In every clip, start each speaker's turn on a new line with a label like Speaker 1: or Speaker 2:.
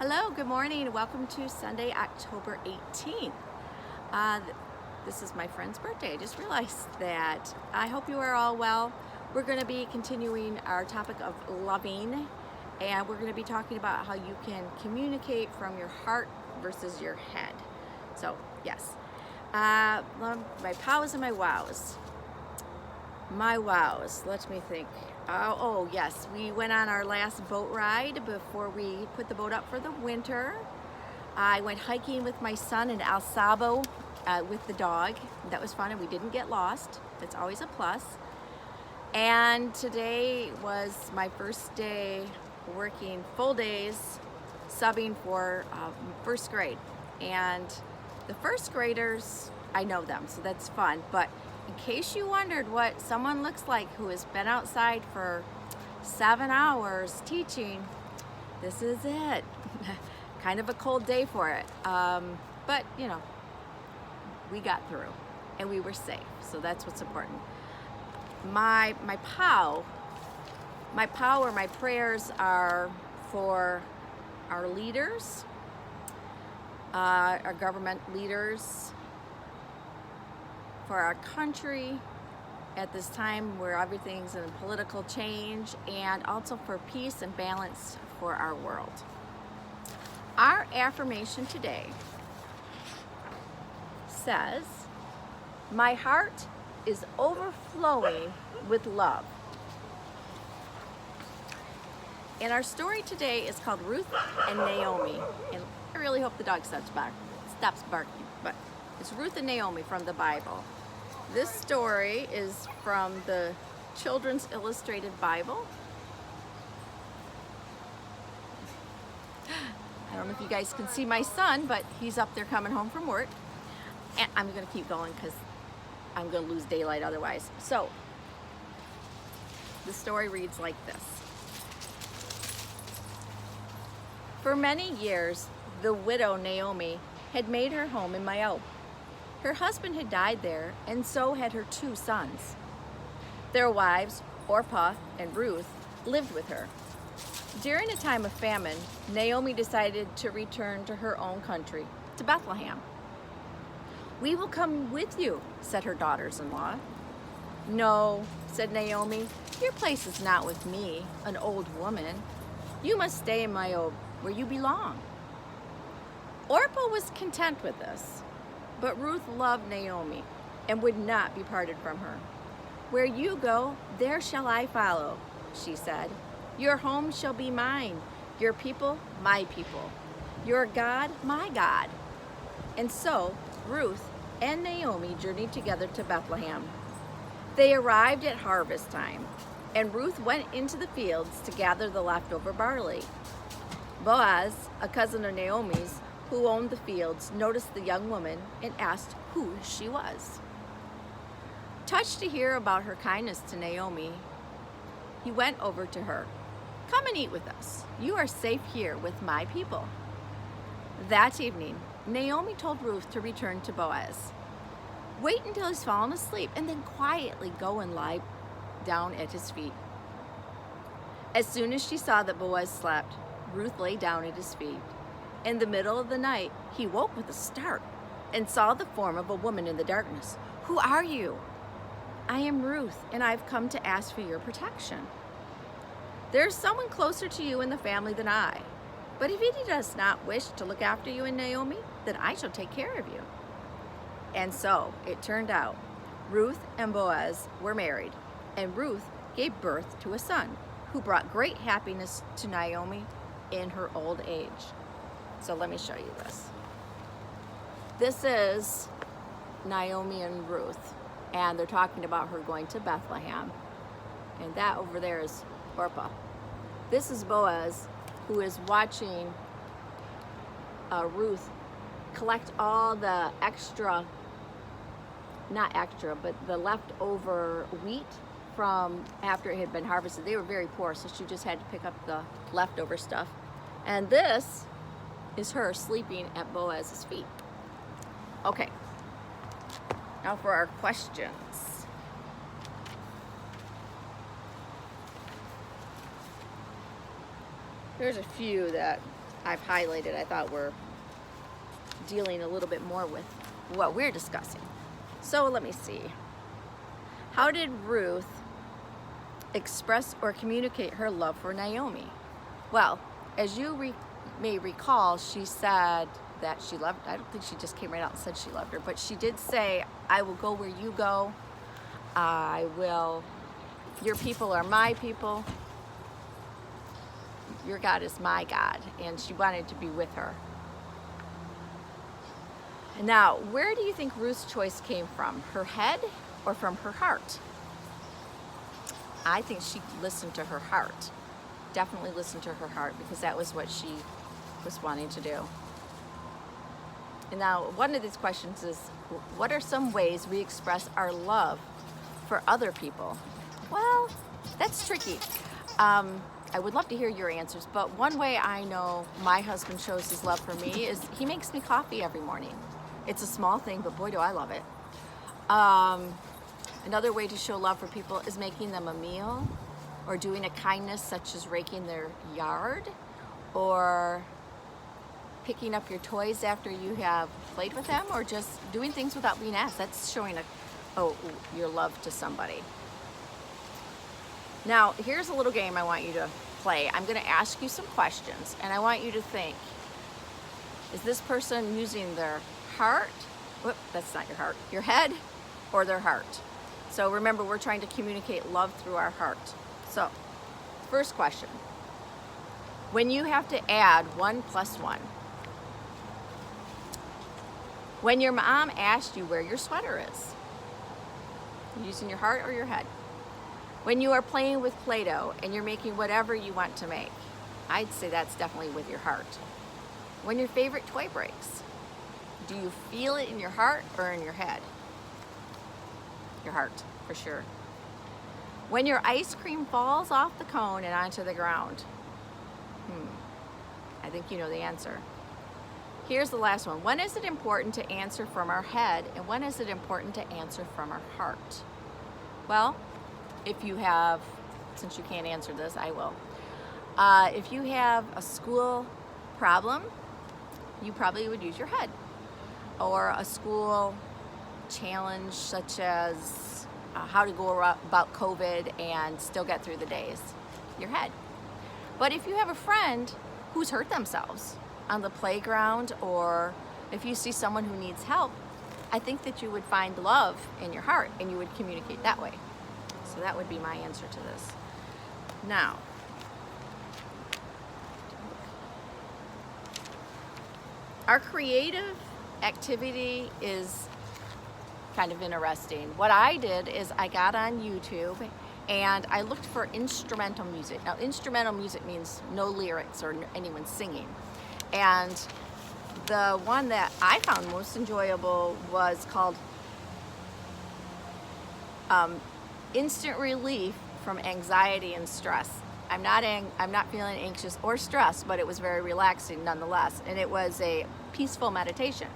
Speaker 1: Hello, good morning. Welcome to Sunday, October 18th. This is my friend's birthday. I just realized that. I hope you are all well. We're going to be continuing our topic of loving, and we're going to be talking about how you can communicate from your heart versus your head. So, yes. My pows and my wows. My wows, let me think. Oh yes, we went on our last boat ride before we put the boat up for the winter. I went hiking with my son in El Sabo with the dog. That was fun, and we didn't get lost. That's always a plus. And today was my first day working full days, subbing for first grade. And the first graders, I know them, so that's fun. But in case you wondered what someone looks like who has been outside for 7 hours teaching, this is it. Kind of a cold day for it. But, you know, we got through and we were safe. So that's what's important. My pow or my prayers are for our leaders, our government leaders, for our country at this time where everything's in political change, and also for peace and balance for our world. Our affirmation today says, my heart is overflowing with love. And our story today is called Ruth and Naomi. And I really hope the dog stops barking, but it's Ruth and Naomi from the Bible. This story is from the Children's Illustrated Bible. I don't know if you guys can see my son, but he's up there coming home from work. And I'm going to keep going because I'm going to lose daylight otherwise. So, the story reads like this. For many years, the widow Naomi had made her home in Moab. Her husband had died there, and so had her 2 sons. Their wives, Orpah and Ruth, lived with her. During a time of famine, Naomi decided to return to her own country, to Bethlehem. "We will come with you," said her daughters-in-law. "No," said Naomi, "your place is not with me, an old woman. You must stay in Moab, where you belong." Orpah was content with this. But Ruth loved Naomi and would not be parted from her. "Where you go, there shall I follow," she said. "Your home shall be mine, your people, my people, your God, my God." And so Ruth and Naomi journeyed together to Bethlehem. They arrived at harvest time, and Ruth went into the fields to gather the leftover barley. Boaz, a cousin of Naomi's, who owned the fields, noticed the young woman and asked who she was. Touched to hear about her kindness to Naomi, he went over to her. "Come and eat with us. You are safe here with my people." That evening, Naomi told Ruth to return to Boaz. "Wait until he's fallen asleep and then quietly go and lie down at his feet." As soon as she saw that Boaz slept, Ruth lay down at his feet. In the middle of the night, he woke with a start and saw the form of a woman in the darkness. "Who are you?" "I am Ruth, and I've come to ask for your protection. There's someone closer to you in the family than I, but if he does not wish to look after you and Naomi, then I shall take care of you." And so it turned out, Ruth and Boaz were married, and Ruth gave birth to a son who brought great happiness to Naomi in her old age. So let me show you this. This is Naomi and Ruth, and they're talking about her going to Bethlehem. And that over there is Orpah. This is Boaz, who is watching Ruth collect all the the leftover wheat from after it had been harvested. They were very poor, so she just had to pick up the leftover stuff. And this is her sleeping at Boaz's feet. Okay, now for our questions. There's a few that I've highlighted, I thought were dealing a little bit more with what we're discussing. So let me see. How did Ruth express or communicate her love for Naomi? Well, as you may recall, she said that she loved, I don't think she just came right out and said she loved her, but she did say, I will go where you go. Your people are my people. Your God is my God. And she wanted to be with her. Now, where do you think Ruth's choice came from? Her head or from her heart? I think she listened to her heart. Definitely listened to her heart, because that was what she was wanting to do. And now, one of these questions is, what are some ways we express our love for other people? Well, that's tricky. I would love to hear your answers, but one way I know my husband shows his love for me is he makes me coffee every morning. It's a small thing, but boy, do I love it. Another way to show love for people is making them a meal, or doing a kindness such as raking their yard, or picking up your toys after you have played with them, or just doing things without being asked. That's showing your love to somebody. Now, here's a little game I want you to play. I'm going to ask you some questions, and I want you to think, is this person using their heart? Whoop, that's not your heart. Your head or their heart? So remember, we're trying to communicate love through our heart. So, first question. When you have to add 1 + 1. When your mom asked you where your sweater is. You using your heart or your head? When you are playing with Play-Doh and you're making whatever you want to make. I'd say that's definitely with your heart. When your favorite toy breaks. Do you feel it in your heart or in your head? Your heart, for sure. When your ice cream falls off the cone and onto the ground. I think you know the answer. Here's the last one. When is it important to answer from our head, and when is it important to answer from our heart? Well, if you have, since you can't answer this, I will. If you have a school problem, you probably would use your head. Or a school challenge such as how to go about COVID and still get through the days. Your head. But if you have a friend who's hurt themselves on the playground, or if you see someone who needs help, I think that you would find love in your heart and you would communicate that way. So that would be my answer to this. Now, our creative activity is kind of interesting. What I did is I got on YouTube and I looked for instrumental music. Now, instrumental music means no lyrics or anyone singing. And the one that I found most enjoyable was called Instant Relief from Anxiety and Stress. I'm not feeling anxious or stressed, but it was very relaxing nonetheless. And it was a peaceful meditation.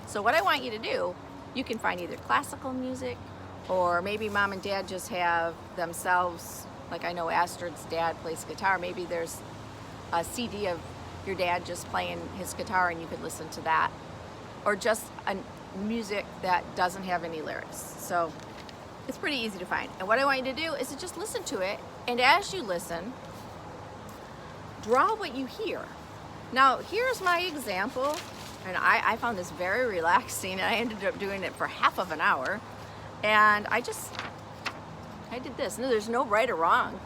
Speaker 1: So what I want you to do, you can find either classical music, or maybe mom and dad just have themselves, like I know Astrid's dad plays guitar. Maybe there's a CD of your dad just playing his guitar and you could listen to that. Or just a music that doesn't have any lyrics. So it's pretty easy to find. And what I want you to do is to just listen to it, and as you listen, draw what you hear. Now, here's my example, and I found this very relaxing, and I ended up doing it for half of an hour. And I did this. No, there's no right or wrong.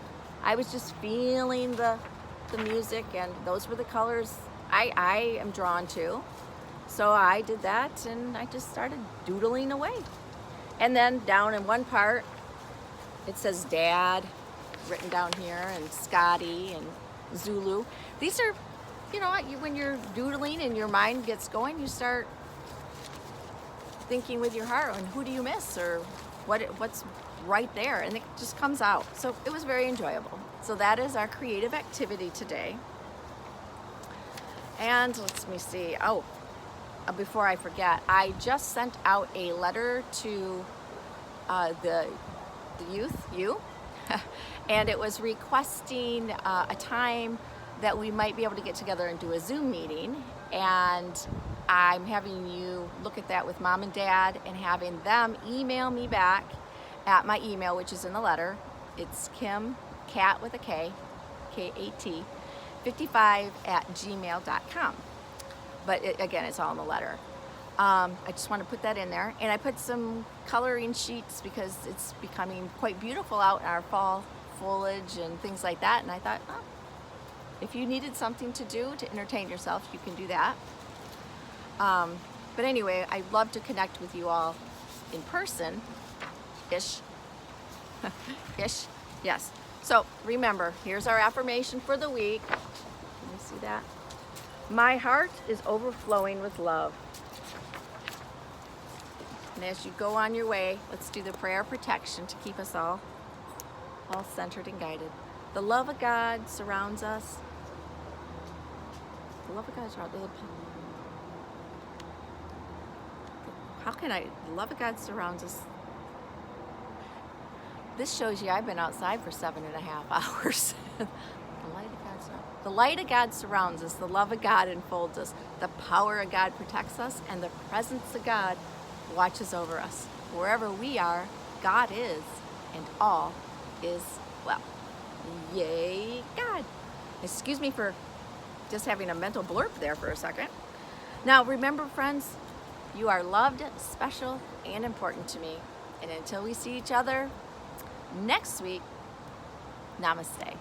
Speaker 1: I was just feeling the music, and those were the colors I am drawn to. So I did that, and I just started doodling away. And then down in one part, it says Dad, written down here, and Scotty, and Zulu. These are, you know, when you're doodling and your mind gets going, you start thinking with your heart, and who do you miss, or what's right there, and it just comes out. So it was very enjoyable. So that is our creative activity today. And let me see. Oh, before I forget, I just sent out a letter to the youth, and it was requesting a time that we might be able to get together and do a Zoom meeting, and I'm having you look at that with mom and dad and having them email me back at my email, which is in the letter. It's Kim, cat with a K, K-A-T, 55@gmail.com. But again, it's all in the letter. I just want to put that in there. And I put some coloring sheets because it's becoming quite beautiful out in our fall foliage and things like that. And I thought, oh, if you needed something to do to entertain yourself, you can do that. But anyway, I'd love to connect with you all in person, ish, ish, yes. So remember, here's our affirmation for the week. Can you see that? My heart is overflowing with love. And as you go on your way, let's do the prayer of protection to keep us all centered and guided. The love of God surrounds us. The love of God surrounds us. The love of God surrounds us. This shows you I've been outside for 7.5 hours. The light of God surrounds us. The love of God enfolds us. The power of God protects us. And the presence of God watches over us. Wherever we are, God is, and all is well. Yay, God. Excuse me for just having a mental blurb there for a second. Now, remember, friends, you are loved, special, and important to me. And until we see each other next week, namaste.